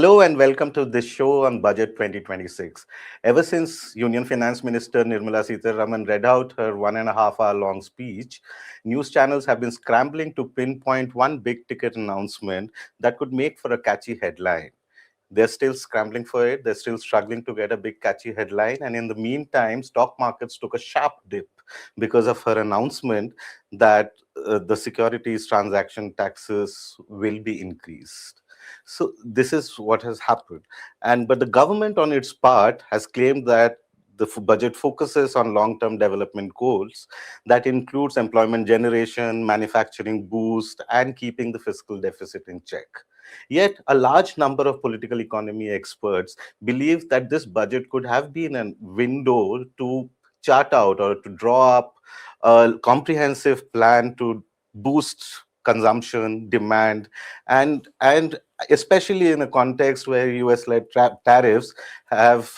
Hello and welcome to this show on Budget 2026. Ever since Union Finance Minister Nirmala Sitharaman read out her 1.5 hour long speech, news channels have been scrambling to pinpoint one big ticket announcement that could make for a catchy headline. They're still scrambling for it. They're still struggling to get a big catchy headline. And in the meantime, stock markets took a sharp dip because of her announcement that the securities transaction taxes will be increased. So this is what has happened. But the government on its part has claimed that the budget focuses on long-term development goals that includes employment generation, manufacturing boost, and keeping the fiscal deficit in check. Yet, a large number of political economy experts believe that this budget could have been a window to chart out or to draw up a comprehensive plan to boost consumption, demand, and especially in a context where US-led tariffs have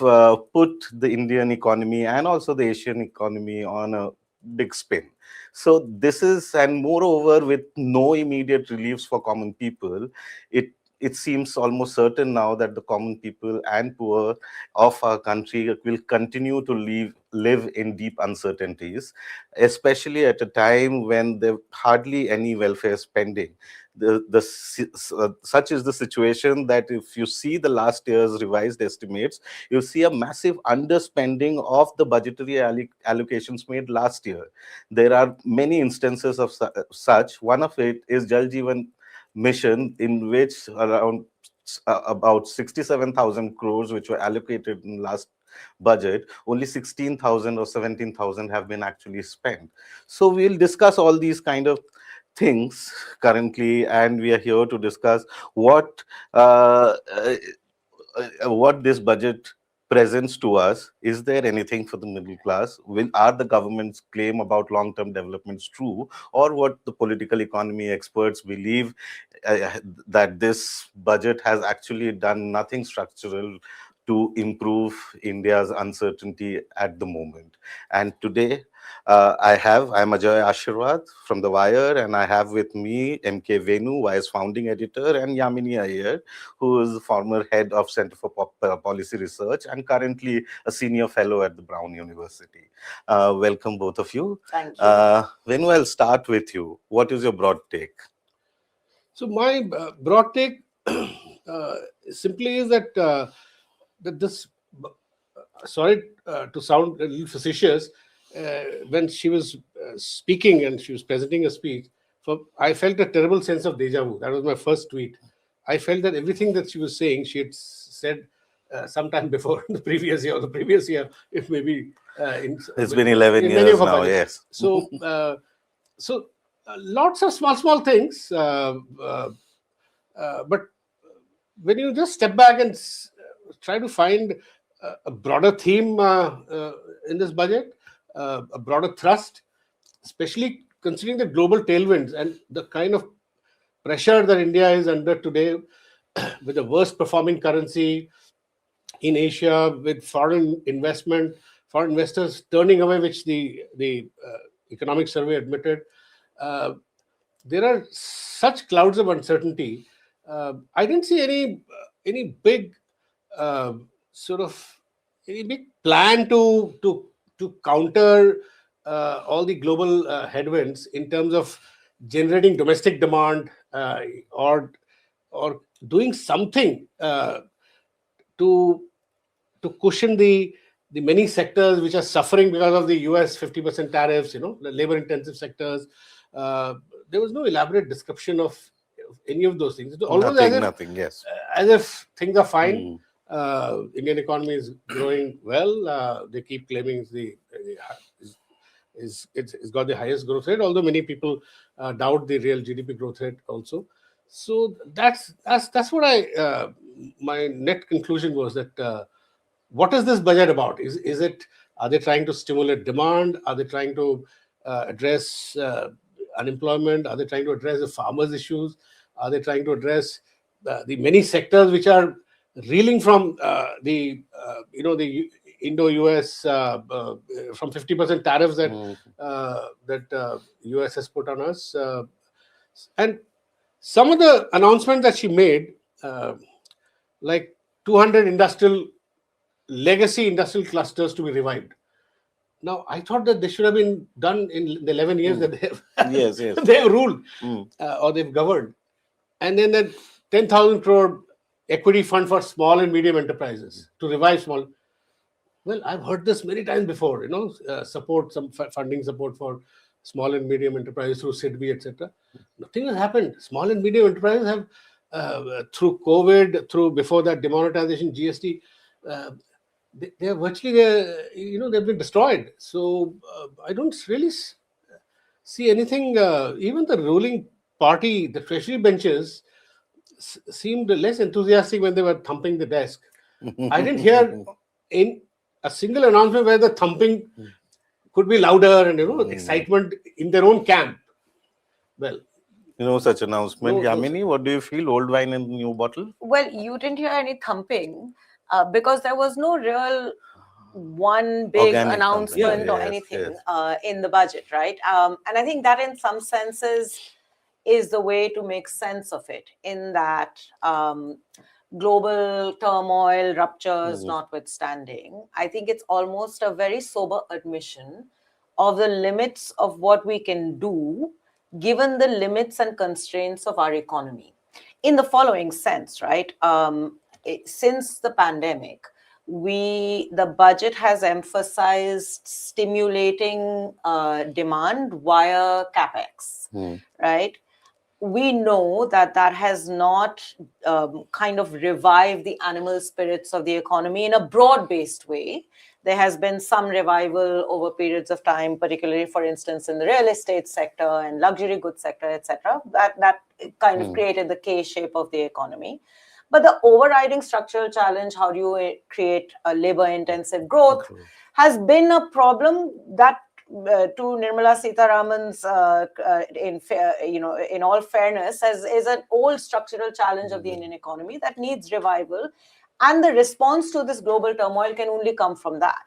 put the Indian economy and also the Asian economy on a big spin. So this is, and moreover, with no immediate reliefs for common people, it it seems almost certain now that the common people and poor of our country will continue to live in deep uncertainties, especially at a time when there hardly any welfare spending. Such is the situation that if you see the last year's revised estimates, you see a massive underspending of the budgetary allocations made last year. There are many instances of such. One of it is Jal Jeevan mission, in which around about 67,000 crores which were allocated in last budget, only 16,000 or 17,000 have been actually spent. So we'll discuss all these kind of things currently, and we are here to discuss what this budget presents to us. Is there anything for the middle class? Are the government's claim about long-term developments true, or what the political economy experts believe, that this budget has actually done nothing structural to improve India's uncertainty at the moment? And today, I'm Ajoy Ashirwad from The Wire, and I have with me MK Venu, Wire's founding editor, and Yamini Aiyar, who is the former head of Center for Policy Research and currently a senior fellow at the Brown University. Welcome, both of you. Thank you. Venu, I'll start with you. What is your broad take? So my broad take simply is that this, sorry to sound a little facetious, when she was speaking and she was presenting a speech, I felt a terrible sense of deja vu. That was my first tweet. I felt that everything that she was saying, she had said sometime before the previous year, or the previous year, if maybe. It's been 11 years now, yes. So, lots of small things, but when you just step back and try to find a broader theme in this budget, a broader thrust, especially considering the global tailwinds and the kind of pressure that India is under today, with the worst performing currency in Asia, with foreign investors turning away, which the economic survey admitted. There are such clouds of uncertainty. I didn't see any big any big plan to counter all the global headwinds in terms of generating domestic demand, or doing something to cushion the many sectors which are suffering because of the US 50% tariffs, the labor intensive sectors. There was no elaborate description of any of those things. Almost Nothing, yes. As if things are fine. Indian economy is growing well. They keep claiming it's got the highest growth rate, although many people doubt the real GDP growth rate also. So that's what my net conclusion was, that what is this budget about? Are they trying to stimulate demand? Are they trying to address unemployment? Are they trying to address the farmers' issues? Are they trying to address the many sectors which are reeling from the Indo-US from 50% tariffs that US has put on us? And some of the announcements that she made like 200 legacy industrial clusters to be revived. Now, I thought that this should have been done in the 11 years that they have, Yes, yes. they have ruled Mm. or they've governed. And then that 10,000 crore equity fund for small and medium enterprises to revive small. Well, I've heard this many times before, support, some funding support for small and medium enterprises through SIDBI, etc. Nothing has happened. Small and medium enterprises have, through COVID, through before that demonetization, GST, they are virtually, they've been destroyed. So I don't really see anything. Even the ruling party, the treasury benches, seemed less enthusiastic when they were thumping the desk. I didn't hear in a single announcement where the thumping could be louder and excitement in their own camp. Well, Such announcement. No, Yamini, what do you feel? Old wine in new bottle? Well, you didn't hear any thumping because there was no real one big Organic announcement thumping. or Yes, anything yes. in the budget, right? And I think that in some senses is the way to make sense of it, in that global turmoil, ruptures notwithstanding, I think it's almost a very sober admission of the limits of what we can do given the limits and constraints of our economy. In the following sense, right? Since the pandemic, the budget has emphasized stimulating demand via capex, right? We know that has not kind of revived the animal spirits of the economy in a broad-based way. There has been some revival over periods of time, particularly, for instance, in the real estate sector and luxury goods sector, etc. That kind of created the K-shape of the economy. But the overriding structural challenge, how do you create a labor-intensive growth, has been a problem that, to Nirmala Sitharaman's, in all fairness, is an old structural challenge of the Indian economy that needs revival. And the response to this global turmoil can only come from that.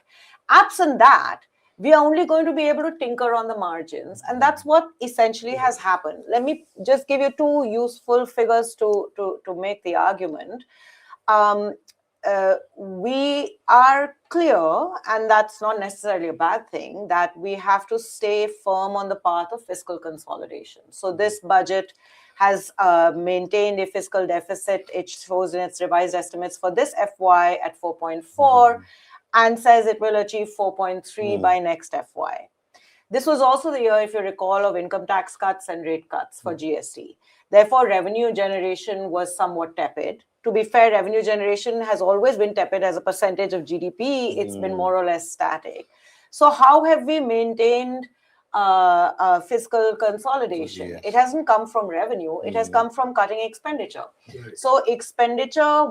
Absent that, we are only going to be able to tinker on the margins. And that's what essentially has happened. Let me just give you two useful figures to make the argument. We are clear, and that's not necessarily a bad thing, that we have to stay firm on the path of fiscal consolidation. So this budget has maintained a fiscal deficit. It shows in its revised estimates for this FY at 4.4 and says it will achieve 4.3 by next FY. This was also the year, if you recall, of income tax cuts and rate cuts for GST. Therefore, revenue generation was somewhat tepid. To be fair, revenue generation has always been tepid as a percentage of GDP. It's been more or less static. So how have we maintained fiscal consolidation? Yes. It hasn't come from revenue. It has come from cutting expenditure. Right. So expenditure,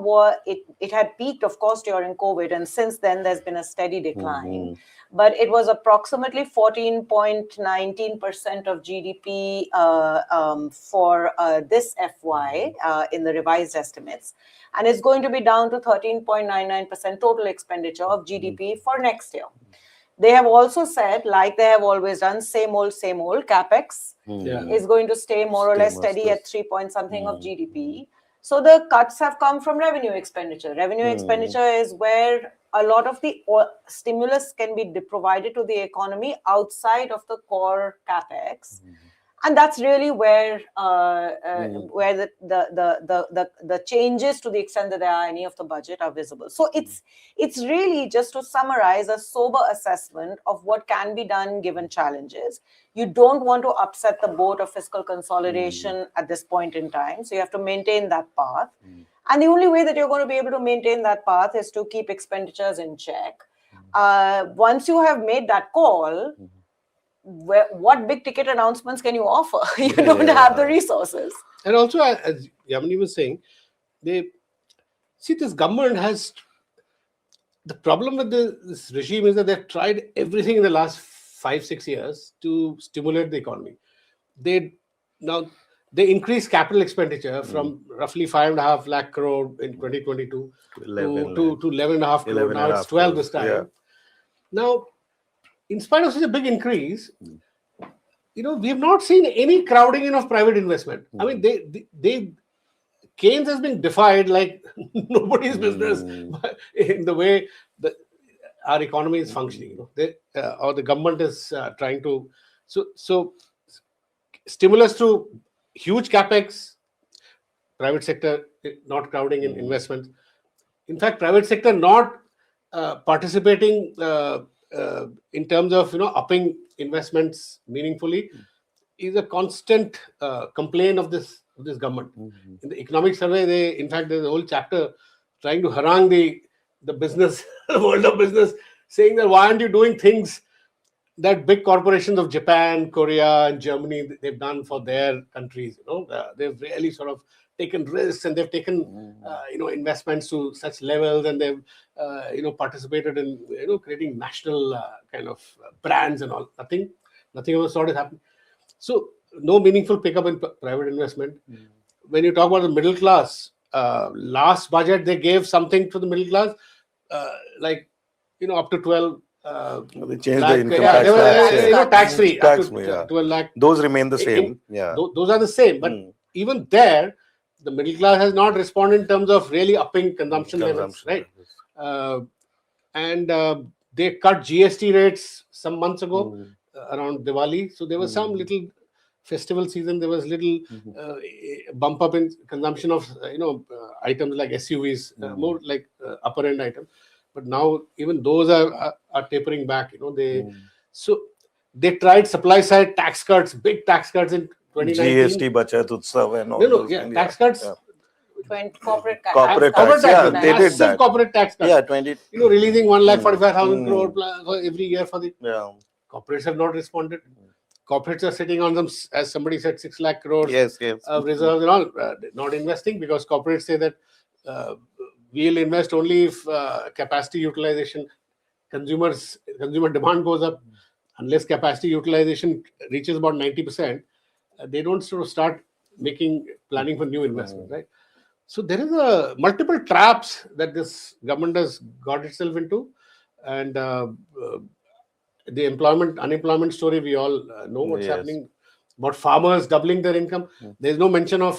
it had peaked, of course, during COVID. And since then, there's been a steady decline. But it was approximately 14.19% of GDP for this FY in the revised estimates. And it's going to be down to 13.99% total expenditure of GDP for next year. They have also said, like they have always done, same old, capex is going to stay more or less steady at 3 point something of GDP. So the cuts have come from revenue expenditure. Revenue expenditure is where a lot of the stimulus can be provided to the economy outside of the core capex. And that's really where the changes, to the extent that there are any of the budget, are visible. So it's really, just to summarize, a sober assessment of what can be done given challenges. You don't want to upset the boat of fiscal consolidation at this point in time. So you have to maintain that path. And the only way that you're going to be able to maintain that path is to keep expenditures in check. Once you have made that call, what big ticket announcements can you offer? You don't have the resources. And also, as Yamini was saying, this government has, the problem with this regime is that they've tried everything in the last 5-6 years to stimulate the economy. They increased capital expenditure from roughly 5.5 lakh crore in 2022 to 11.5 crore. Now it's 12 this time. Yeah. Now, in spite of such a big increase, we have not seen any crowding in of private investment. I mean, they Keynes has been defied like nobody's business in the way our economy is functioning. Or the government is trying to. So stimulus to huge capex, private sector not crowding in investments. In fact, private sector not participating in terms of upping investments meaningfully is a constant complaint of this government. In the economic survey, there's a whole chapter trying to harangue the business, the world of business, saying that why aren't you doing things that big corporations of Japan, Korea, and Germany they've done for their countries. They've really sort of taken risks, and they've taken investments to such levels, and they've participated in creating national kind of brands and all. Nothing of the sort has happened. So no meaningful pickup in private investment. When you talk about the middle class, last budget they gave something to the middle class, up to 12. They changed the income tax. Tax free. Tax, 12 lakh. Those remain the same. Those are the same. But even there, the middle class has not responded in terms of really upping consumption levels, right? And they cut GST rates some months ago around Diwali. So there was some little festival season. There was little bump up in consumption of items like SUVs, more like upper end items. But now even those are tapering back. So they tried supply side tax cuts, big tax cuts in 2019. GST Bachat Utsav and all. Tax cuts. Corporate tax. Yeah, they did that. Corporate tax cuts. Yeah, 20. Releasing 1,45,000 crore for every year for the. Yeah. Corporates have not responded. Corporates are sitting on them, as somebody said, 6 lakh crores of reserves and all, not investing, because corporates say that we'll invest only if capacity utilization, consumer demand goes up. Unless capacity utilization reaches about 90%, they don't sort of start planning for new investment, right? So there is multiple traps that this government has got itself into, and the unemployment story, we all know what's happening. About farmers doubling their income. There's no mention of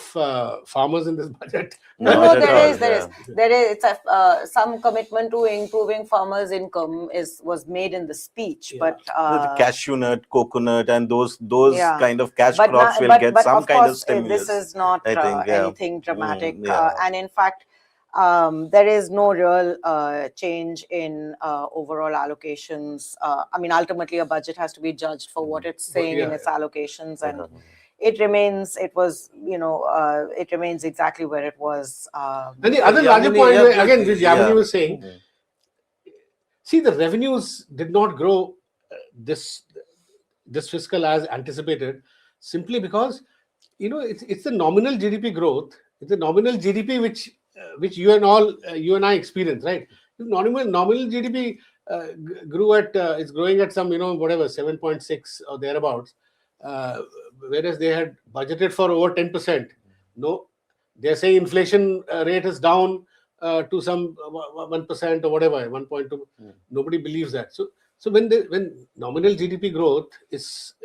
farmers in this budget. No, there is. It's some commitment to improving farmers' income was made in the speech, but the cashew nut, coconut, and those kind of cash crops will get some kind of stimulus. This is not anything dramatic, and in fact, there is no real change in overall allocations. Ultimately, a budget has to be judged for what it's saying in its allocations, and it remains exactly where it was. And the other larger point, again, which Yamini was saying, see, the revenues did not grow this fiscal as anticipated, simply because it's the nominal GDP growth. It's the nominal GDP which you and I experience, right? Nominal GDP grew at it's growing at some 7.6 or thereabouts, whereas they had budgeted for over 10%. No, they're saying inflation rate is down to some 1% or whatever, 1.2. Nobody believes that. So when nominal GDP growth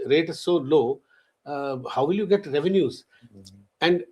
rate is so low, how will you get revenues? And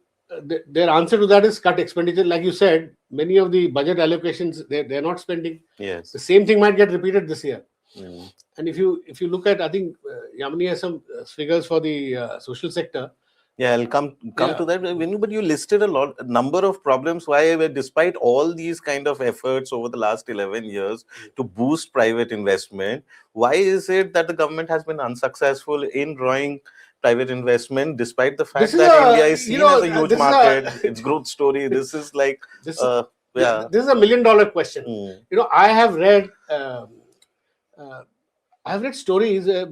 their answer to that is cut expenditure. Like you said, many of the budget allocations they're not spending. Yes, the same thing might get repeated this year. And if you look at, I think Yamini has some figures for the social sector. Yeah, I'll come to that, Venu, but you listed a number of problems why, despite all these kind of efforts over the last 11 years to boost private investment, why is it that the government has been unsuccessful in drawing private investment, despite the fact that India is seen as a huge market, its growth story? This is like, this is a $1 million question. I have read stories where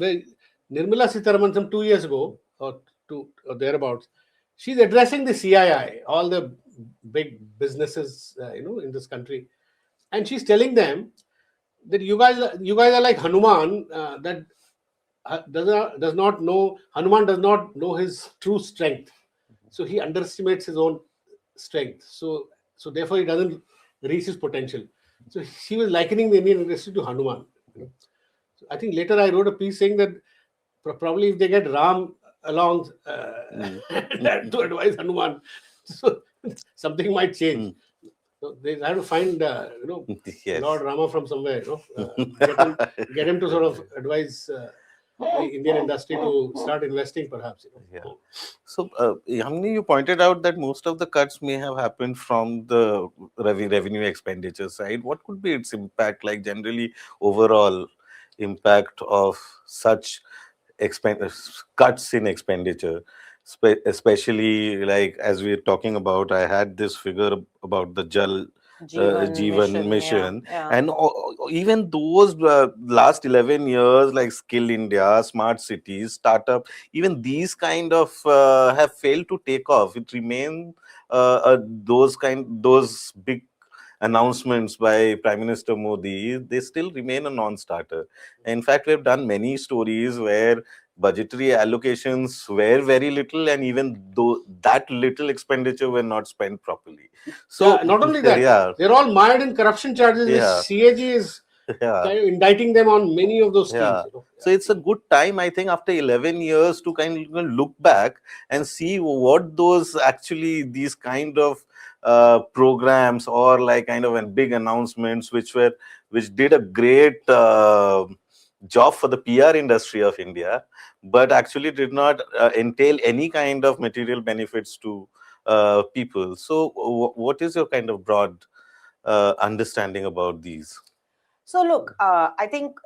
Nirmala Sitharaman some 2 years ago or thereabouts, she's addressing the CII, all the big businesses, in this country, and she's telling them that you guys are like Hanuman, that does not know his true strength, so he underestimates his own strength. So therefore he doesn't reach his potential. So she was likening the Indian industry to Hanuman. So I think later I wrote a piece saying that probably if they get Ram along to advise Hanuman, so something might change. So they have to find, Yes. Lord Rama from somewhere, get him to sort of advise the Indian industry to start investing, perhaps. Yeah. So, Yamini, you pointed out that most of the cuts may have happened from the revenue expenditure side. What could be its impact, like generally overall impact of such cuts in expenditure, especially like as we're talking about, I had this figure about the Jal Jeevan Jeevan mission, yeah, mission, yeah. and even those last 11 years, like Skill India, Smart Cities, Startup, even these kind of have failed to take off. It remain those big announcements by Prime Minister Modi, they still remain a non-starter. In fact, we've done many stories where budgetary allocations were very little, and even though that little expenditure were not spent properly. So, Yeah, not only that, yeah, they're all mired in corruption charges, which yeah, CAG is yeah. kind of indicting them on many of those schemes. Yeah. So it's a good time, I think, after 11 years to kind of look back and see what those actually these kind of programs or like kind of big announcements which did a great job for the PR industry of India, but actually did not entail any kind of material benefits to people. So what is your kind of broad understanding about these? So look, I think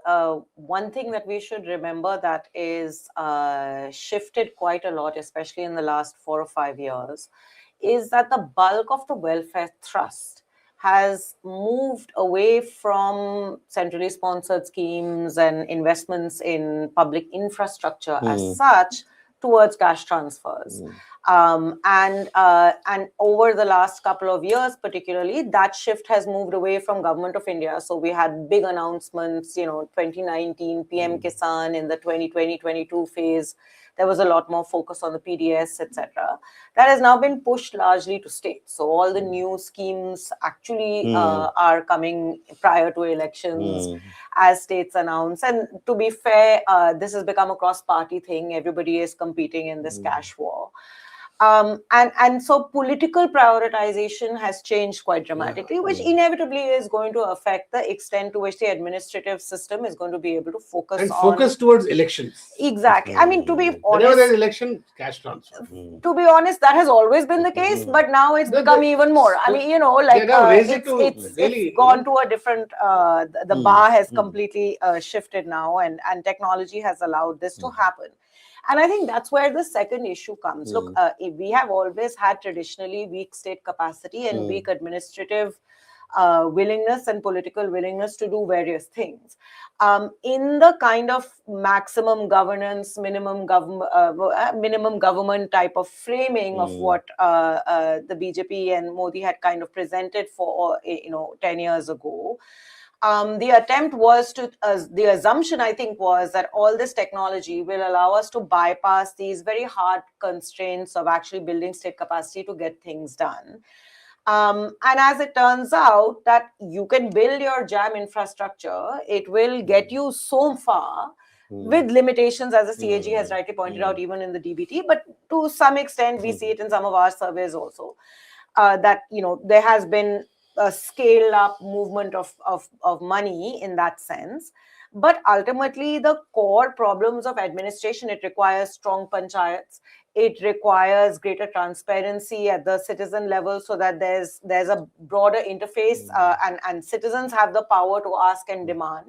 one thing that we should remember that is shifted quite a lot, especially in the last 4 or 5 years, is that the bulk of the welfare thrust has moved away from centrally sponsored schemes and investments in public infrastructure as such towards cash transfers. And over the last couple of years, particularly, that shift has moved away from Government of India. So we had big announcements, 2019 PM Kisan, in the 2020-22 phase. There was a lot more focus on the PDS, etc. That has now been pushed largely to states. So all the new schemes actually are coming prior to elections as states announce. And to be fair, this has become a cross-party thing. Everybody is competing in this cash war. And so political prioritization has changed quite dramatically, which inevitably is going to affect the extent to which the administrative system is going to be able to focus and on. focus towards elections. Exactly. I mean, to be Whenever there's honest, election, cash transfer. to be honest, that has always been the case, but now it's become even more. I mean, it's gone to a different, the bar has completely shifted now, and technology has allowed this to happen. And I think that's where the second issue comes. Look, we have always had traditionally weak state capacity and weak administrative willingness and political willingness to do various things. In the kind of maximum governance, minimum government type of framing of what the BJP and Modi had kind of presented for 10 years ago, the attempt was to, the assumption I think was that all this technology will allow us to bypass these very hard constraints of actually building state capacity to get things done. And as it turns out, that you can build your jam infrastructure, it will get you so far with limitations, as the CAG has rightly pointed out, even in the DBT. But to some extent, we see it in some of our surveys also, that there has been a scaled up movement of money in that sense. But ultimately, the core problems of administration, it requires strong panchayats. It requires greater transparency at the citizen level so that there's a broader interface and citizens have the power to ask and demand.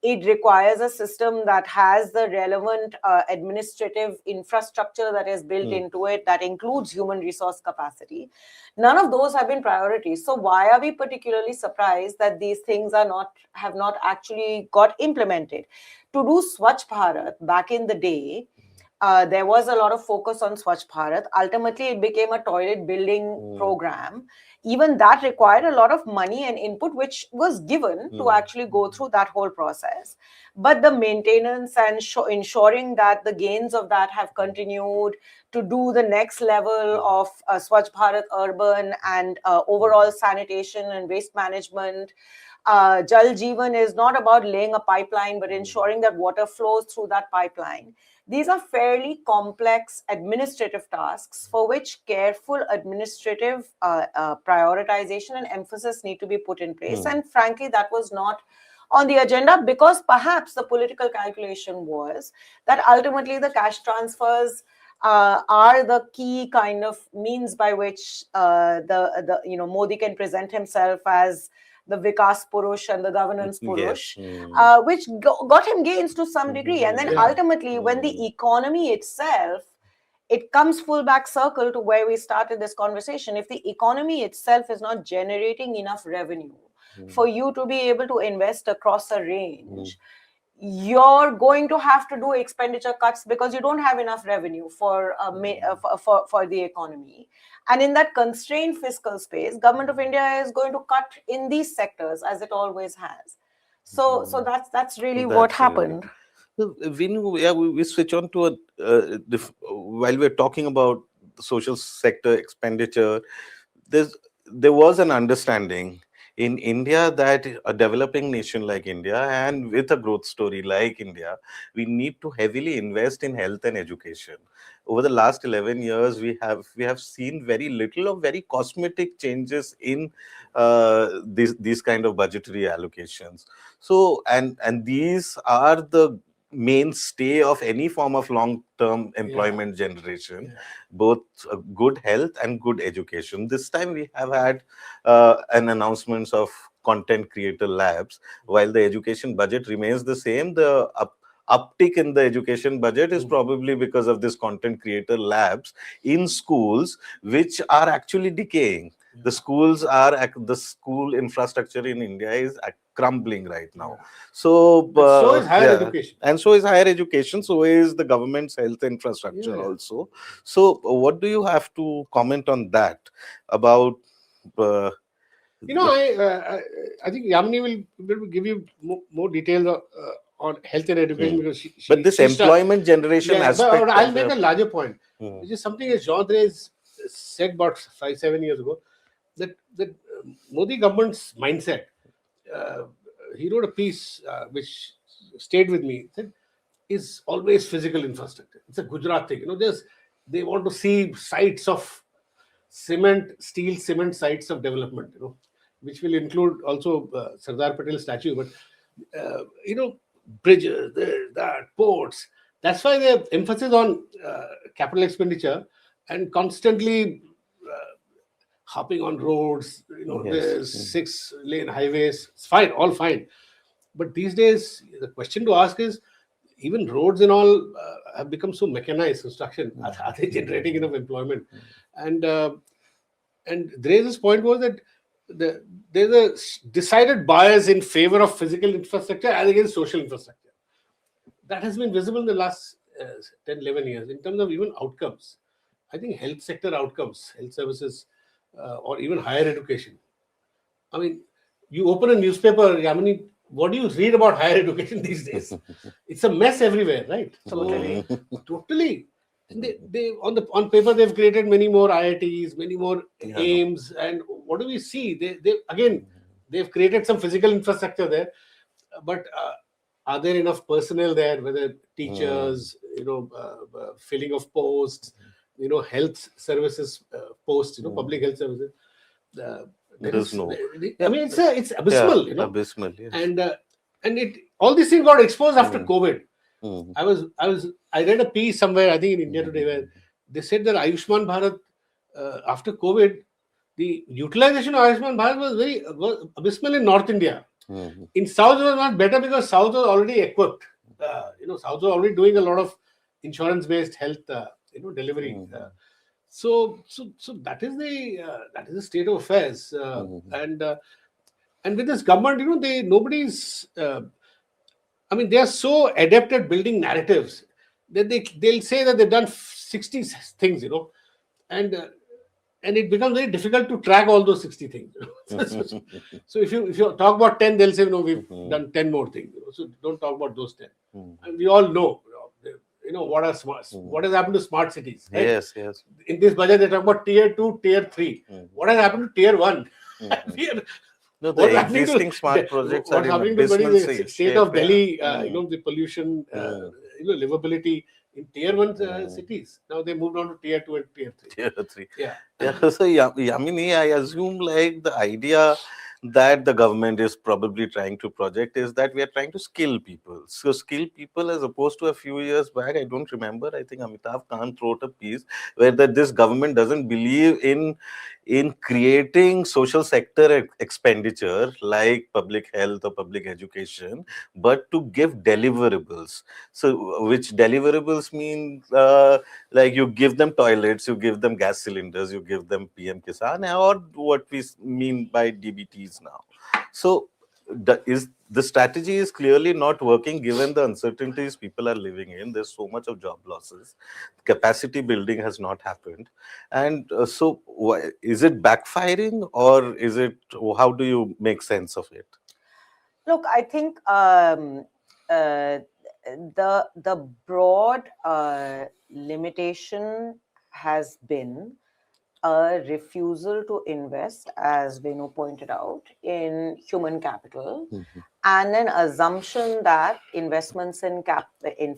It requires a system that has the relevant administrative infrastructure that is built into it, that includes human resource capacity. None of those have been priorities. So why are we particularly surprised that these things have not actually got implemented? To do Swachh Bharat back in the day, there was a lot of focus on Swachh Bharat. Ultimately, it became a toilet building program. Even that required a lot of money and input, which was given to actually go through that whole process. But the maintenance and ensuring that the gains of that have continued to do the next level of Swachh Bharat urban and overall sanitation and waste management. Jal Jeevan is not about laying a pipeline, but ensuring that water flows through that pipeline. These are fairly complex administrative tasks for which careful administrative prioritization and emphasis need to be put in place. And frankly, that was not on the agenda because perhaps the political calculation was that ultimately the cash transfers are the key kind of means by which the Modi can present himself as the Vikas Purush and the governance Purush, which got him gains to some degree. And then ultimately, when the economy itself, it comes full back circle to where we started this conversation. If the economy itself is not generating enough revenue for you to be able to invest across a range, you're going to have to do expenditure cuts because you don't have enough revenue for the economy. And in that constrained fiscal space, Government of India is going to cut in these sectors as it always has. So that's really what happened. Venu, we switch on to while we're talking about the social sector expenditure, there was an understanding in India that a developing nation like India and with a growth story like India, we need to heavily invest in health and education. Over the last 11 years, we have seen very little of very cosmetic changes in these kind of budgetary allocations. So, and these are the mainstay of any form of long-term employment generation, both good health and good education. This time we have had an announcement of content creator labs. While the education budget remains the same, the uptick in the education budget is probably because of this content creator labs in schools, which are actually decaying. The school infrastructure in India is crumbling right now. So is higher education. And so is higher education. So is the government's health infrastructure also. So what do you have to comment on that about? I think Yamini will give you more details on health and education because but this employment generation aspect. But I'll make a larger point, which is something that Jean Drèze said about 5-7 years ago. That Modi government's mindset, he wrote a piece which stayed with me, that is always physical infrastructure. It's a Gujarat thing. They want to see sites of steel cement sites of development, which will include also Sardar Patel statue, but, bridges, ports. That's why the emphasis on capital expenditure and constantly hopping on roads, there's 6-lane highways, it's fine, all fine. But these days, the question to ask is, even roads and all have become so mechanized construction. Are they generating enough employment? And Drèze's point was that there's a decided bias in favor of physical infrastructure as against social infrastructure. That has been visible in the last 10-11 years in terms of even outcomes. I think health sector outcomes, health services, or even higher education. I mean, you open a newspaper, Yamini, what do you read about higher education these days? It's a mess everywhere, right? Totally. They on paper they've created many more IITs, many more aims, and what do we see? They've created some physical infrastructure there, but are there enough personnel there? Whether teachers, filling of posts, health services posts, public health services. There is no. I mean, it's abysmal, abysmal. Yes. And all these things got exposed after COVID. I read a piece somewhere, I think in India Today, where they said that Ayushman Bharat, after COVID, the utilization of Ayushman Bharat was abysmal in North India. In South, it was not better because South was already equipped. South was already doing a lot of insurance-based health, delivery. So that is the state of affairs. And with this government, nobody's. They are so adept at building narratives that they'll say that they've done 60 things, and it becomes very difficult to track all those 60 things. So if you talk about 10, they'll say, no, we've done 10 more things. So don't talk about those 10. And we all know, what has happened to smart cities. Right? Yes. In this budget, they talk about tier 2, tier 3. What has happened to tier 1? No, the existing smart projects are in abysmal state of Delhi, the pollution, livability in tier 1 cities. Now they moved on to tier 2 and tier 3. Tier 3. Yeah. So Yamini, I assume like the idea that the government is probably trying to project is that we are trying to skill people. So skill people, as opposed to a few years back, I don't remember, I think Amitabh Kant wrote a piece where that this government doesn't believe in creating social sector expenditure like public health or public education, but to give deliverables. So which deliverables mean like you give them toilets, you give them gas cylinders, you give them PM Kisan, or what we mean by DBTs now. So the strategy is clearly not working given the uncertainties people are living in. There's so much of job losses. Capacity building has not happened. And so is it backfiring, or is it, how do you make sense of it? Look, I think the broad limitation has been a refusal to invest, as Venu pointed out, in human capital, and an assumption that investments in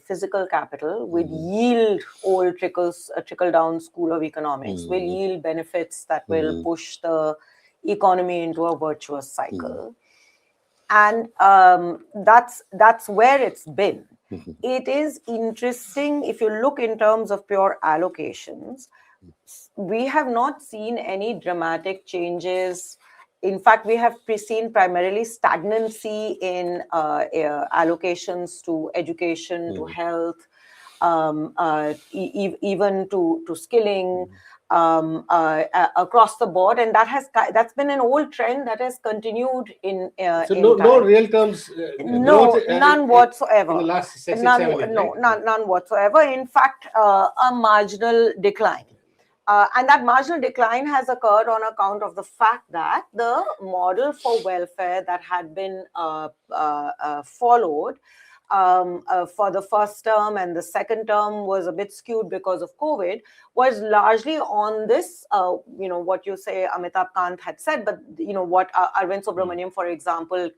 physical capital would yield old trickle down school of economics, will yield benefits that will push the economy into a virtuous cycle. And that's where it's been. It is interesting, if you look in terms of pure allocations, we have not seen any dramatic changes. In fact, we have seen primarily stagnancy in allocations to education, to health, even to skilling, across the board, and that's been an old trend that has continued in So in no time. real terms. No, growth, none whatsoever. in the last 6, 7 years. No, right? none whatsoever. In fact, a marginal decline. And that marginal decline has occurred on account of the fact that the model for welfare that had been followed for the first term and the second term was a bit skewed because of COVID, was largely on this, what you say Amitabh Kant had said, but what Arvind Subramanian, for example,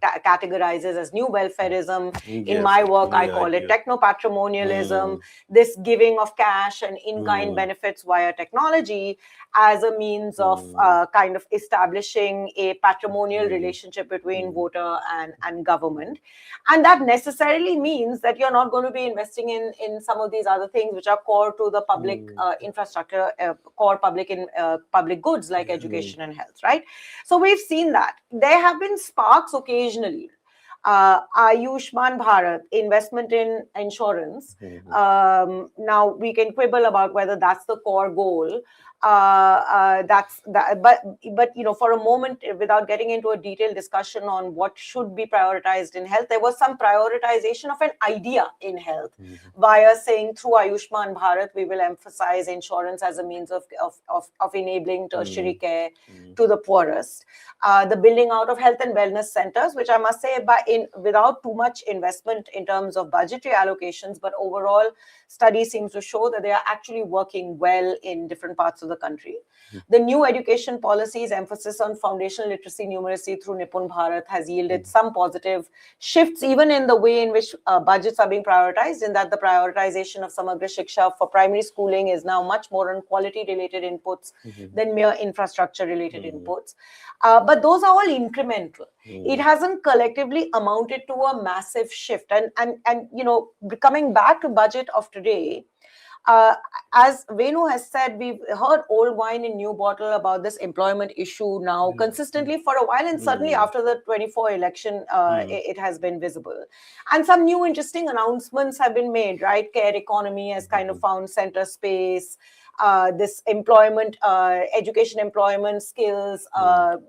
categorizes as new welfareism. In my work, I call it techno-patrimonialism, this giving of cash and in-kind benefits via technology as a means of kind of establishing a patrimonial relationship between voter and government. And that necessarily means that you're not going to be investing in some of these other things which are core to the public infrastructure, core public goods like education and health, right? So we've seen that. There have been sparks occasionally. Ayushman Bharat, investment in insurance. Now we can quibble about whether that's the core goal. But for a moment, without getting into a detailed discussion on what should be prioritized in health, there was some prioritization of an idea in health via saying through Ayushman Bharat we will emphasize insurance as a means of enabling tertiary care to the poorest. The building out of health and wellness centers, which I must say without too much investment in terms of budgetary allocations, but overall study seems to show that they are actually working well in different parts of the country. The new education policies, emphasis on foundational literacy numeracy through Nipun Bharat, has yielded some positive shifts even in the way in which budgets are being prioritized, in that the prioritization of Samagra Shiksha for primary schooling is now much more on quality related inputs than mere infrastructure related inputs. But those are all incremental. It hasn't collectively amounted to a massive shift. And coming back to budget of today, as Venu has said, we've heard old wine in new bottle about this employment issue now consistently for a while, and certainly after the 24 election, it has been visible. And some new interesting announcements have been made, right? Care economy has kind of found center space. This employment, education, employment, skills,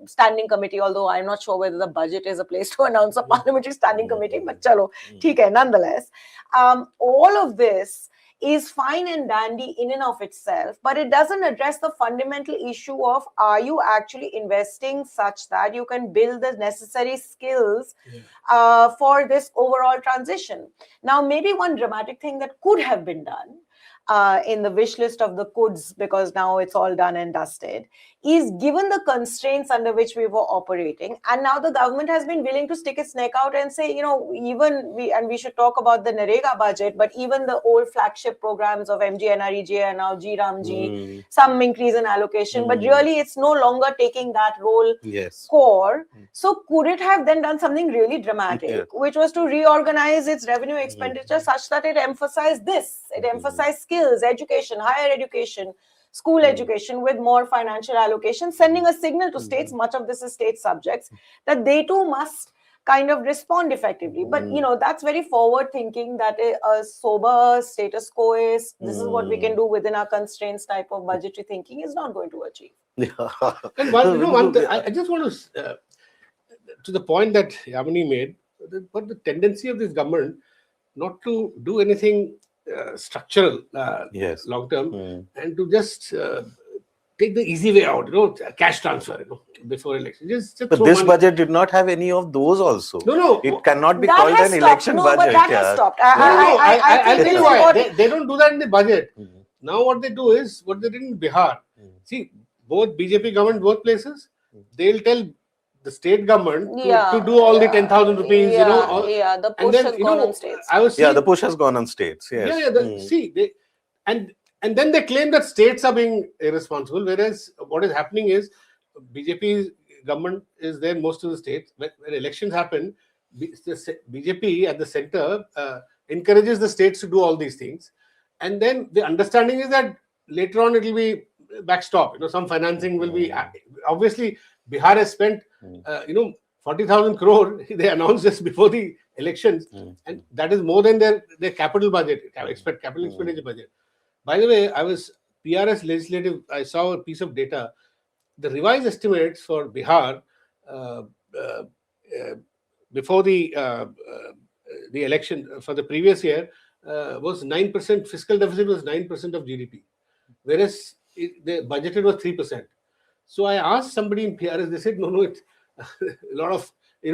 standing committee, although I'm not sure whether the budget is a place to announce a parliamentary standing committee, but chalo, theek hai, nonetheless. All of this is fine and dandy in and of itself, but it doesn't address the fundamental issue of, are you actually investing such that you can build the necessary skills for this overall transition? Now, maybe one dramatic thing that could have been done in the wish list of the coulds, because now it's all done and dusted, is given the constraints under which we were operating. And now the government has been willing to stick its neck out and say, even we should talk about the Narega budget, but even the old flagship programs of MGNREGA and now GRAMG, some increase in allocation, but really it's no longer taking that role core. So could it have then done something really dramatic, which was to reorganize its revenue expenditure such that it emphasized this, it emphasized skills, education, higher education, school education with more financial allocation, sending a signal to states, much of this is state subjects, that they too must kind of respond effectively. But, that's very forward thinking, that a sober status quo is, this is what we can do within our constraints type of budgetary thinking is not going to achieve. And I just want to the point that Yamini made, but the tendency of this government not to do anything structural long term and to just take the easy way out, cash transfer, before election. Just but this budget did not have any of those also. No. It cannot be that called an stopped. election budget. But that has stopped. I'll tell you why. They don't do that in the budget. Now what they do is what they did in Bihar. See, both BJP government, both places, they'll tell the state government to do all the 10,000 rupees, the push has gone on states. The push has gone on states. Yes. And then they claim that states are being irresponsible, whereas what is happening is BJP government is there in most of the states. When elections happen, BJP at the center encourages the states to do all these things, and then the understanding is that later on it will be backstop. Some financing will be obviously. Bihar has spent 40,000 crore. They announced just before the elections, and that is more than their capital budget. Capital expenditure budget. By the way, PRS legislative. I saw a piece of data. The revised estimates for Bihar before the election for the previous year was 9%. Fiscal deficit was 9% of GDP, whereas the budgeted was 3%. So I asked somebody in PRS. They said no. It's a lot of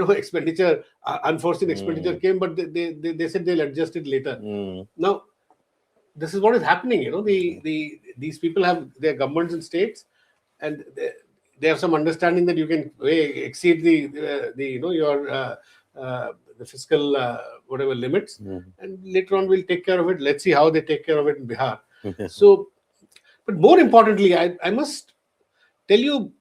expenditure, unforeseen expenditure came, but they said they'll adjust it later. Now, this is what is happening. These people have their governments in states, and they have some understanding that you can exceed the fiscal whatever limits, and later on we'll take care of it. Let's see how they take care of it in Bihar. So, but more importantly, I must tell you,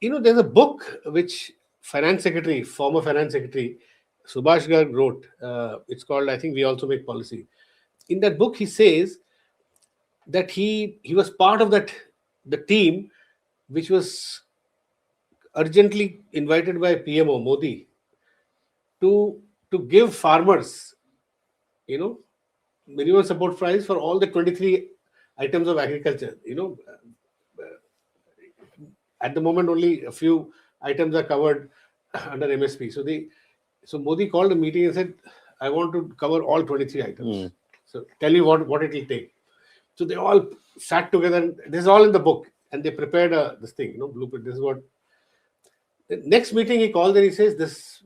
there's a book which former finance secretary Subhash Garg wrote. It's called, I think, We Also Make Policy. In that book, he says that he was part of the team which was urgently invited by PMO Modi to give farmers, minimum support price for all the 23 items of agriculture. At the moment, only a few items are covered under MSP. So Modi called a meeting and said, I want to cover all 23 items. So tell me what it will take. So they all sat together. This is all in the book. And they prepared this thing, blueprint. This is what. The next meeting he called and he says, this,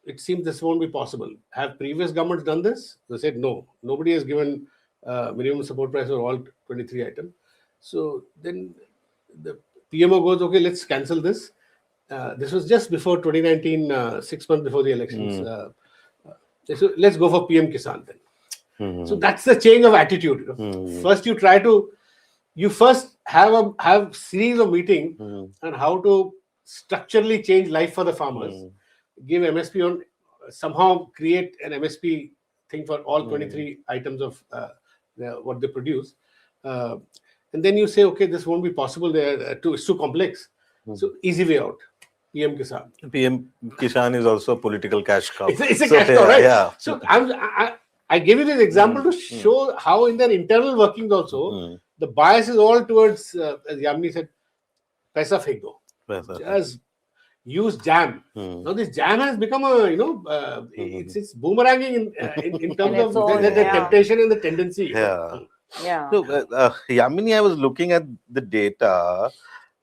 it seems this won't be possible. Have previous governments done this? They said, no. Nobody has given minimum support price for all 23 items. So then the PMO goes, okay, let's cancel this. This was just before 2019, 6 months before the elections. So let's go for PM Kisan then. So that's the change of attitude. First, you first have series of meeting on how to structurally change life for the farmers. Give MSP on, somehow create an MSP thing for all 23 items of what they produce. And then you say, okay, this won't be possible. It's too complex. So easy way out. PM Kisan. PM Kisan is also a political cash cow. It's a cash cow, right? Yeah. So I gave you this example to show how in their internal workings also, the bias is all towards, as Yamini said, paisa fek do. Just use jam. Now this jam has become it's boomeranging in terms of the temptation and the tendency. So, Yamini, I was looking at the data.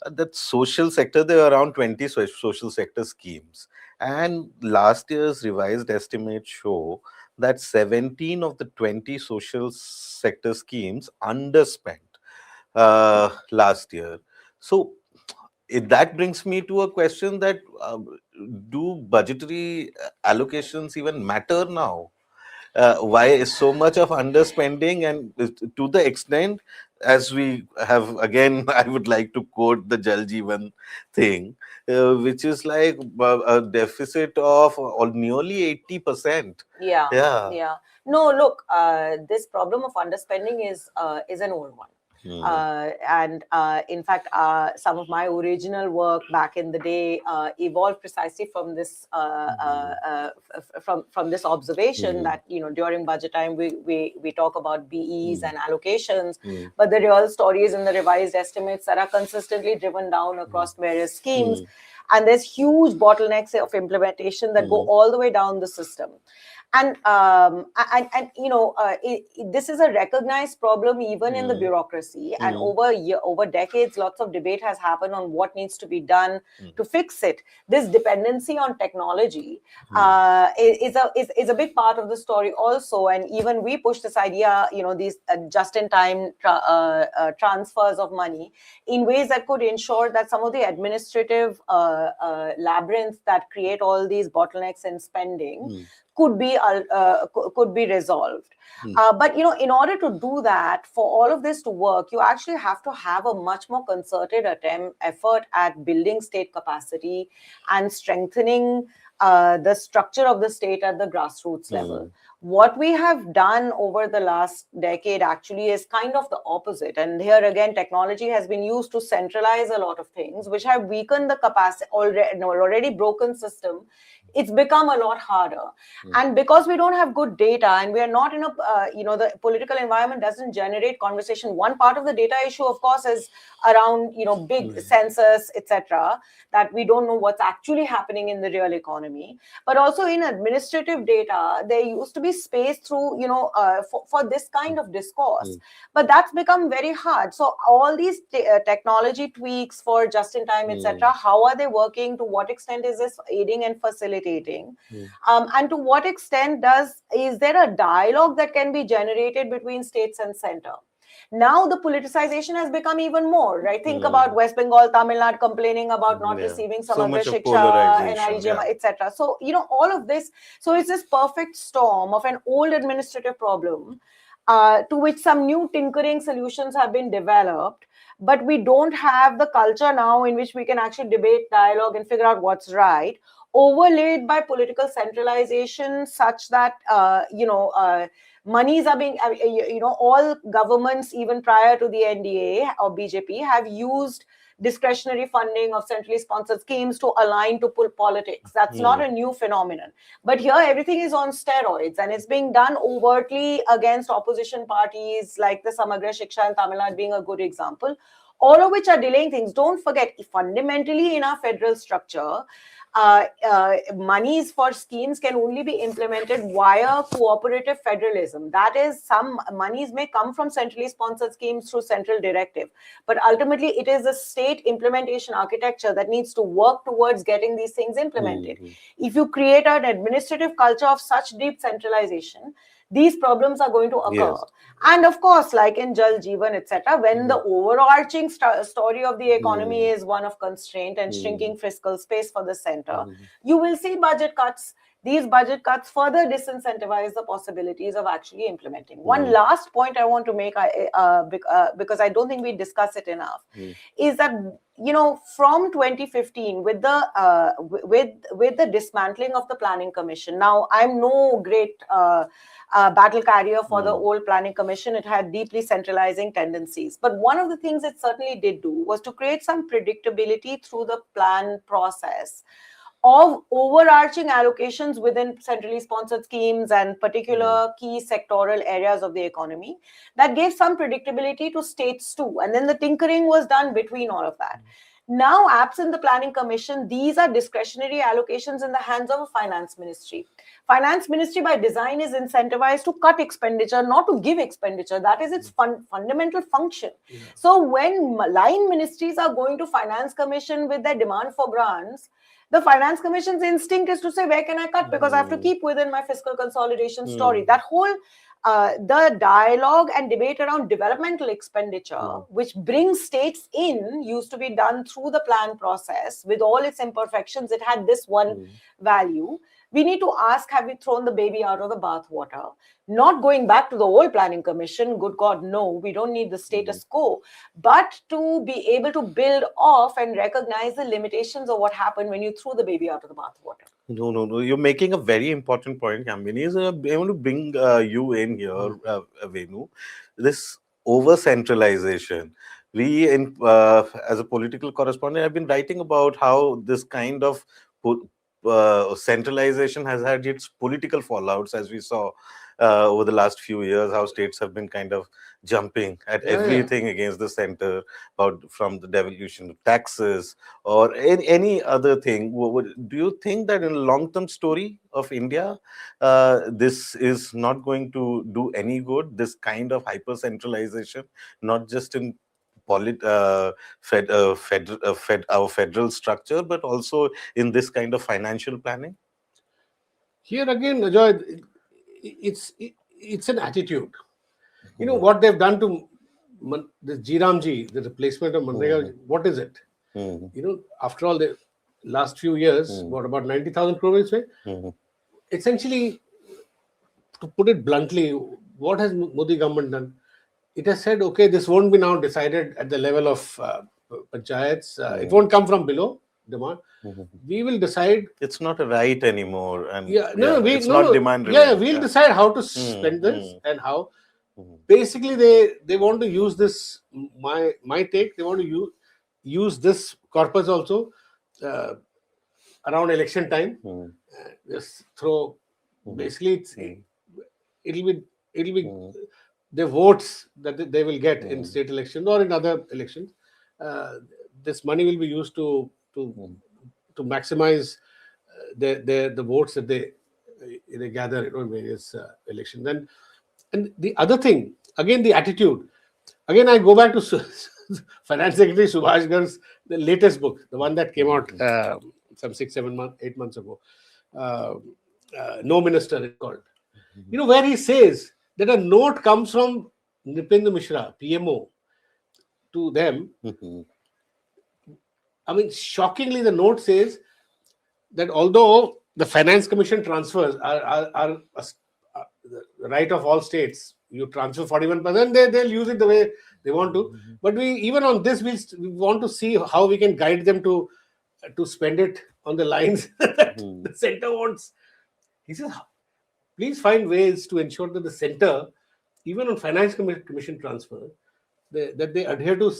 That social sector, there are around 20 social sector schemes. And last year's revised estimates show that 17 of the 20 social sector schemes underspent last year. So that brings me to a question that do budgetary allocations even matter now? Why is so much of underspending, and to the extent, as we have again, I would like to quote the Jal Jeevan thing, which is like a deficit of nearly 80%. Yeah, Yeah. yeah. No, look, this problem of underspending is an old one. And in fact, some of my original work back in the day evolved precisely from this from this observation that during budget time we talk about BEs and allocations, but the real story is in the revised estimates that are consistently driven down across various schemes, and there's huge bottlenecks of implementation that go all the way down the system. And this is a recognized problem even in the bureaucracy, and over decades lots of debate has happened on what needs to be done to fix it. This dependency on technology is a big part of the story also, and even we push this idea, these just-in-time transfers of money in ways that could ensure that some of the administrative labyrinths that create all these bottlenecks in spending could be resolved. But in order to do that, for all of this to work, you actually have to have a much more concerted effort at building state capacity and strengthening the structure of the state at the grassroots level. What we have done over the last decade actually is kind of the opposite. And here again, technology has been used to centralize a lot of things, which have weakened the capacity, already broken system. It's become a lot harder. And because we don't have good data, and we are not in a, the political environment doesn't generate conversation. One part of the data issue, of course, is around, big census, etc., that we don't know what's actually happening in the real economy. But also in administrative data, there used to be space through, for this kind of discourse. But that's become very hard. So all these technology tweaks for just-in-time, etc., how are they working? To what extent is this aiding and facilitating? And to what extent is there a dialogue that can be generated between states and center? Now the politicization has become even more, right? Think about West Bengal, Tamil Nadu complaining about not receiving Samagra Shiksha, NREGM, etc. So, all of this. So it's this perfect storm of an old administrative problem to which some new tinkering solutions have been developed. But we don't have the culture now in which we can actually debate, dialogue, and figure out what's right, overlaid by political centralization such that, monies are being, all governments, even prior to the NDA or BJP, have used discretionary funding of centrally sponsored schemes to align to politics. That's not a new phenomenon. But here, everything is on steroids, and it's being done overtly against opposition parties, like the Samagra Shiksha in Tamil Nadu being a good example, all of which are delaying things. Don't forget, fundamentally in our federal structure, monies for schemes can only be implemented via cooperative federalism. That is, some monies may come from centrally sponsored schemes through central directive, but ultimately it is the state implementation architecture that needs to work towards getting these things implemented. If you create an administrative culture of such deep centralization, these problems are going to occur. Yes. And of course, like in Jal Jeevan, etc., when the overarching story of the economy is one of constraint and shrinking fiscal space for the center, you will see budget cuts. These budget cuts further disincentivize the possibilities of actually implementing. One last point I want to make, because I don't think we discuss it enough, is that from 2015, with the dismantling of the Planning Commission. Now, I'm no great battle carrier for the old Planning Commission. It had deeply centralizing tendencies. But one of the things it certainly did do was to create some predictability through the plan process of overarching allocations within centrally sponsored schemes and particular key sectoral areas of the economy that gave some predictability to states too. And then the tinkering was done between all of that. Now, absent the Planning Commission, these are discretionary allocations in the hands of a finance ministry. Finance ministry by design is incentivized to cut expenditure, not to give expenditure. That is its fundamental function. Yeah. So when line ministries are going to Finance Commission with their demand for grants, The Finance Commission's instinct is to say, where can I cut? Because I have to keep within my fiscal consolidation story. That whole the dialogue and debate around developmental expenditure, which brings states in, used to be done through the plan process with all its imperfections. It had this one value. We need to ask, have we thrown the baby out of the bathwater? Not going back to the old planning commission, good God, no, we don't need the status quo, but to be able to build off and recognize the limitations of what happened when you threw the baby out of the bathwater. No. You're making a very important point, Yamini. I want to bring you in here, Venu. This over-centralization. We, as a political correspondent, have been writing about how this kind of centralization has had its political fallouts, as we saw over the last few years, how states have been kind of jumping at everything against the center, from the devolution of taxes or any other thing. Do you think that in a long-term story of India, this is not going to do any good, this kind of hyper-centralization, not just in our federal structure, but also in this kind of financial planning? Here again, Ajoy, it's an attitude. You know what they've done to the Jiramji, the replacement of Manrega. What is it? You know, after all, the last few years, what about 90,000 crores? Essentially, to put it bluntly, what has Modi government done? It has said, okay, this won't be now decided at the level of panchayats. It won't come from below demand. We will decide. It's not a right anymore, and it's not demand. We'll decide how to spend this and how. Basically, they want to use this. My take. They want to use this corpus also around election time. Just throw. Basically, it'll be the votes that they will get in state elections or in other elections. This money will be used to maximize the votes that they gather in various elections. And the other thing, again, the attitude. Again, I go back to Finance Secretary Subhash Garg's the latest book, the one that came out some 8 months ago. No Minister, it's called. You know, where he says that a note comes from Nipendra Mishra, PMO, to them. I mean, shockingly, the note says that although the Finance Commission transfers are the right of all states, you transfer 41%, they'll use it the way they want to. But even on this, we want to see how we can guide them to spend it on the lines that the center wants. He says, please find ways to ensure that the center, even on Finance Commission transfer, that they adhere to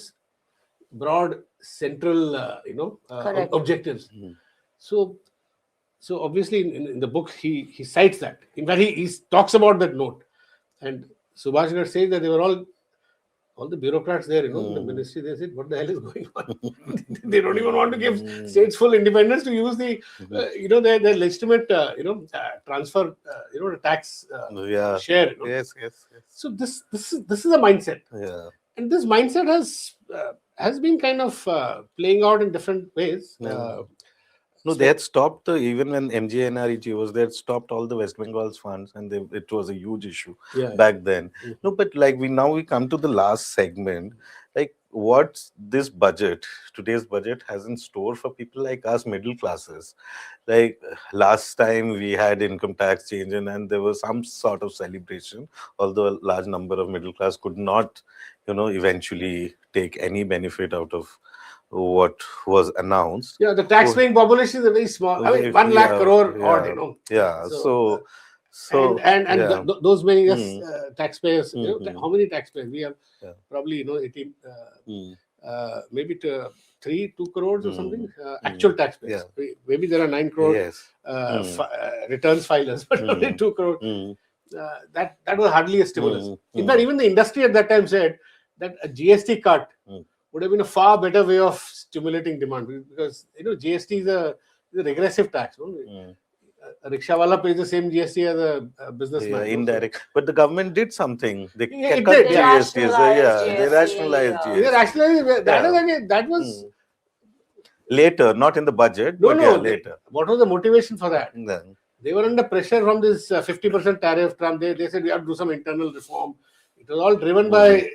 broad central, objectives. So obviously in the book he cites that. In fact, he talks about that note, and Subhash Garg says that they were all the bureaucrats there, in the ministry. They said, "What the hell is going on?" They don't even want to give states full independence to use the, their legitimate, transfer, tax share. Yes. So this is a mindset, and this mindset has been kind of playing out in different ways. No, they had stopped, even when MGNREG was there, stopped all the West Bengal's funds, and it was a huge issue back then. No, but we come to the last segment. Like, what's this today's budget has in store for people like us, middle classes? Like, last time we had income tax change and there was some sort of celebration, although a large number of middle class could not, eventually take any benefit out of what was announced. Yeah, the tax-paying population is very small. I mean, 1 lakh crore odd, Yeah. So those many taxpayers. How many taxpayers we have? Probably 18, maybe 2 crores or something. Actual taxpayers. Maybe there are 9 crore returns filers, but only 2 crore. That was hardly a stimulus. In fact, even the industry at that time said that a GST cut would have been a far better way of stimulating demand, because GST is a regressive tax. A rickshawala pays the same GST as a businessman. Indirect. But the government did something. They They rationalized GST. rationalized They rationalized GST. GST. That was Later, not in the budget, No, but no. later. What was the motivation for that? Then, They were under pressure from this 50% tariff. Trump. They said we have to do some internal reform. It was all driven by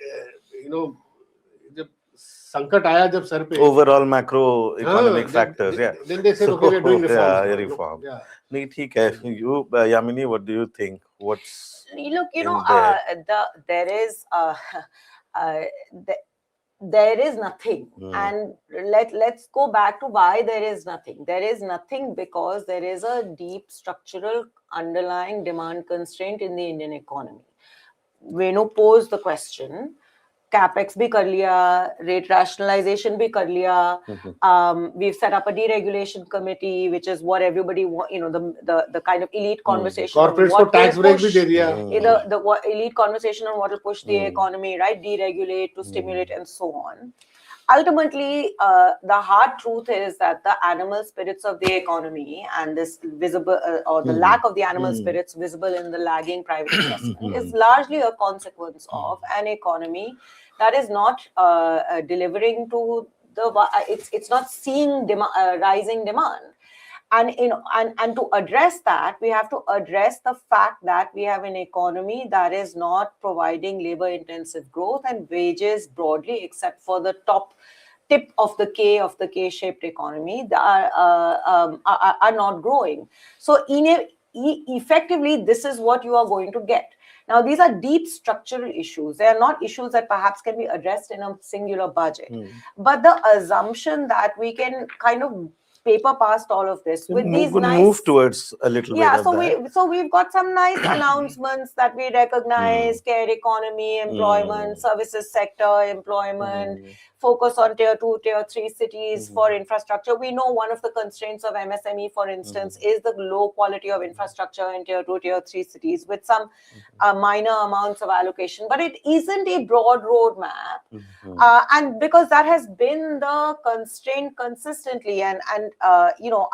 जब संकट आया जब sir पे overall macroeconomic factors. Then they said, okay, we are doing reforms. Yeah, now, reform. Yeah. नहीं ठीक है. You, Yamini, what do you think? What's Look, in there? There is nothing, and let's go back to why there is nothing. There is nothing because there is a deep structural underlying demand constraint in the Indian economy. Venu posed the question. CapEx bhi kar liya, rate rationalization bhi kar liya. We've set up a deregulation committee, which is what everybody the kind of elite conversation. Corporates को tax break भी दे दिया. The elite conversation on what will push the economy, right? Deregulate to stimulate and so on. Ultimately, the hard truth is that the animal spirits of the economy and this visible or the lack of the animal spirits visible in the lagging private investment is largely a consequence of an economy that is not delivering to it's not seeing rising demand. And to address that, we have to address the fact that we have an economy that is not providing labor-intensive growth and wages broadly, except for the top tip of the K-shaped economy, that are not growing. So effectively, this is what you are going to get. Now, these are deep structural issues. They are not issues that perhaps can be addressed in a singular budget. But the assumption that we can kind of paper past all of this with these nice move towards a little bit of that. So we've got some nice announcements that we recognize: care economy, employment, services sector, employment, focus on tier 2, tier 3 cities for infrastructure. We know one of the constraints of MSME, for instance, is the low quality of infrastructure in tier 2, tier 3 cities with some minor amounts of allocation, but it isn't a broad roadmap. And because that has been the constraint consistently, and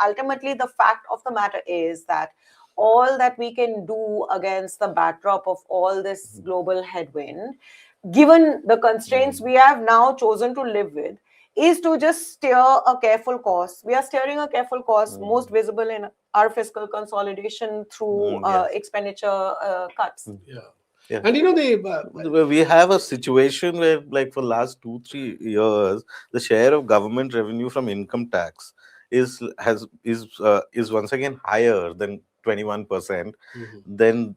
ultimately the fact of the matter is that all that we can do against the backdrop of all this global headwind, given the constraints we have now chosen to live with, is to just steer a careful course. We are steering a careful course, most visible in our fiscal consolidation through expenditure cuts. Yeah. And we have a situation where, like, for last 2-3 years, the share of government revenue from income tax is once again higher than 21%, than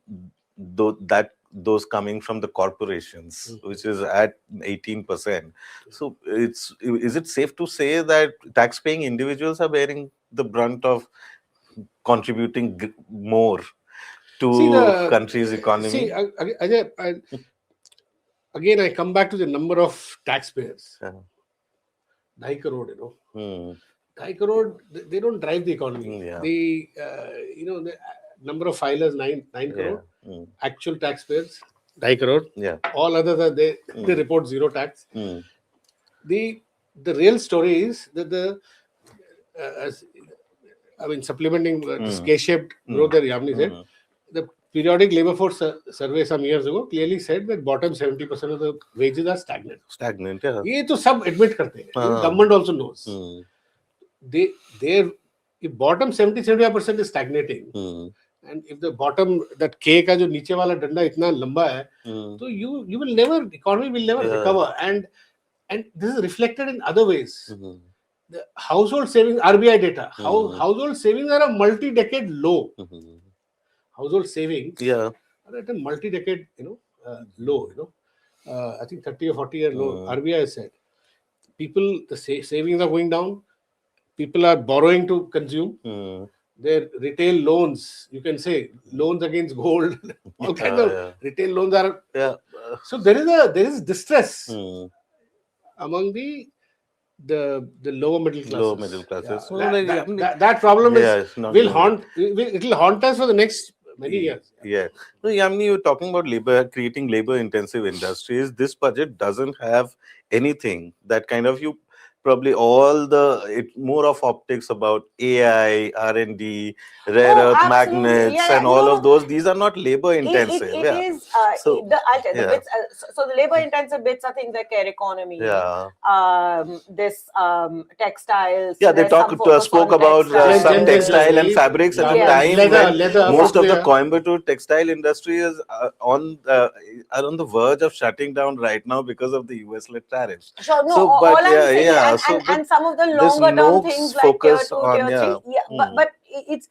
those coming from the corporations, which is at 18%. So is it safe to say that tax-paying individuals are bearing the brunt of contributing more to the country's economy? See, Ajay, again, I come back to the number of taxpayers. 2.5 crore, 2.5 crore, they don't drive the economy. The number of filers, 9 crore. Actual taxpayers, 2.5 crore. All others are they report zero tax. The real story is that supplementing this K-shaped growth that Yamini said, the periodic labor force survey some years ago clearly said that bottom 70% of the wages are stagnant. ये तो सब admit करते हैं. Government also knows. If bottom 70-75% is stagnating, and if the bottom, that K का जो नीचे वाला डंडा इतना लंबा है, तो you will never, economy will never recover, and this is reflected in other ways. The household savings, RBI data, household savings are a multi-decade low. Household savings are at a multi-decade, low. I think 30 or 40 year low. RBI said people, the savings are going down. People are borrowing to consume. Their retail loans, you can say loans against gold, all kinds of retail loans are. So there is distress among the lower middle classes. So that problem will haunt us for the next many years. So Yamini, you're talking about creating labor intensive industries. This budget doesn't have anything that kind of probably more of optics about AI, R&D, rare Oh, earth absolutely. magnets, Yeah, and yeah. all of No, those. These are not labor it intensive. it Yeah. is So the yeah, bits. So the labor intensive bits are things like care economy, yeah. this textiles. Yeah, they There's some focus spoke on about some General textiles. textile and industry, fabrics at a Yes, time when leather, most of the footwear. Coimbatore textile industry is are on the verge of shutting down right now because of the US-led tariffs. sure. No, So, but all I'm yeah, saying, yeah. and So, but and some of the there's longer term no things like tier focus two, on tier three. Yeah, hmm, but it's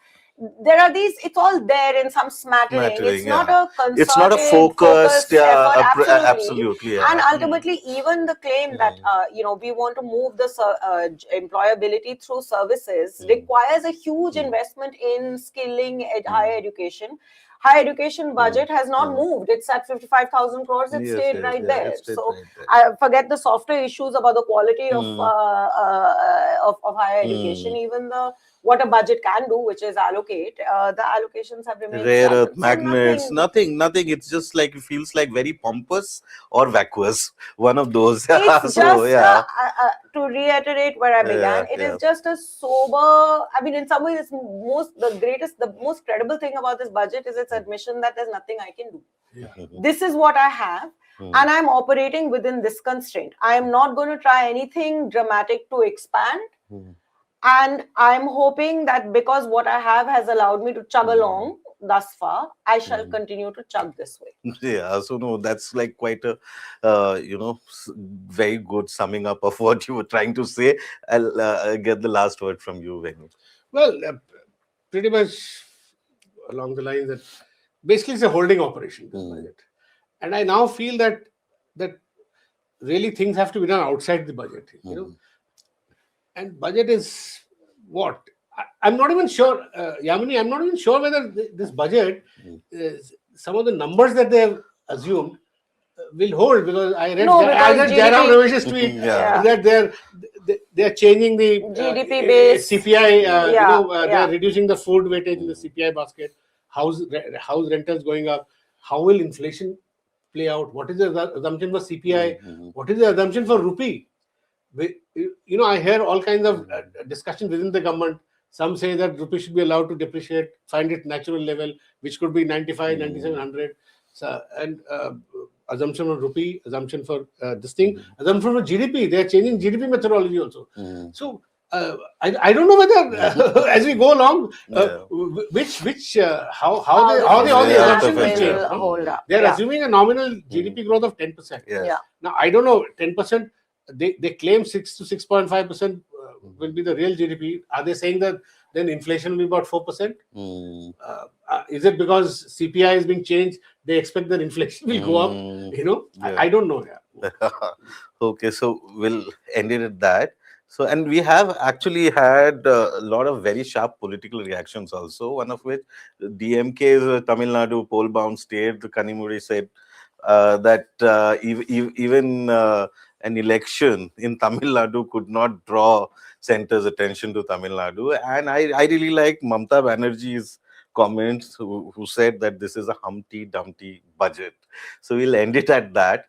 there are these. It's all there in some smattering. It's mattering. not Yeah, a it's not a concerted, focused. focused Yeah, effort. Absolutely. absolutely. And Yeah. ultimately, even the claim that we want to move the employability through services requires a huge investment in skilling, higher education. Higher education budget has not moved. It's at 55,000 crores. It Yes, stayed yes, right yeah, there. it's So right there. I forget the software issues about the quality Hmm. of higher education. Even the what a budget can do, which is allocate, the allocations have remained Rare earth stagnant. So magnets, nothing. It's just like it feels like very pompous or vacuous. One of those. It's So just yeah, to reiterate where I began. It yeah. is just a sober. I mean, in some ways, it's the most credible thing about this budget is its admission that there's nothing I can do. This is what I have, and I'm operating within this constraint. I am not going to try anything dramatic to expand. And I'm hoping that because what I have has allowed me to chug along thus far, I shall continue to chug this way. Yeah, so no, that's like quite a, very good summing up of what you were trying to say. I'll get the last word from you, Venu. Well, pretty much along the lines that basically it's a holding operation, this budget. And I now feel that really things have to be done outside the budget, And budget is what? I'm not even sure, Yamini, I'm not even sure whether this budget, some of the numbers that they have assumed will hold, because I read Jairam Ramesh's tweet that they're changing the GDP base. CPI. They're reducing the food weightage in the CPI basket. House rentals going up. How will inflation play out? What is the assumption for CPI? What is the assumption for rupee? I hear all kinds of discussion within the government. Some say that rupee should be allowed to depreciate, find its natural level, which could be 95, 9700. So, and assumption for rupee, assumption for this thing, assumption for GDP. They are changing GDP methodology also. So I don't know whether as we go along, how the assumption will change. Hold up. They are assuming a nominal GDP growth of 10%. Now I don't know, 10%. They claim 6 to 6.5% will be the real GDP. Are they saying that then inflation will be about 4%? Is it because CPI is being changed? They expect that inflation will go up. I don't know. Okay, so we'll end it at that. So, and we have actually had a lot of very sharp political reactions also, one of which DMK's Tamil Nadu poll-bound state, the Kanimuri said that even an election in Tamil Nadu could not draw center's attention to Tamil Nadu. And I really like Mamata Banerjee's comments, who said that this is a Humpty Dumpty budget. So we'll end it at that.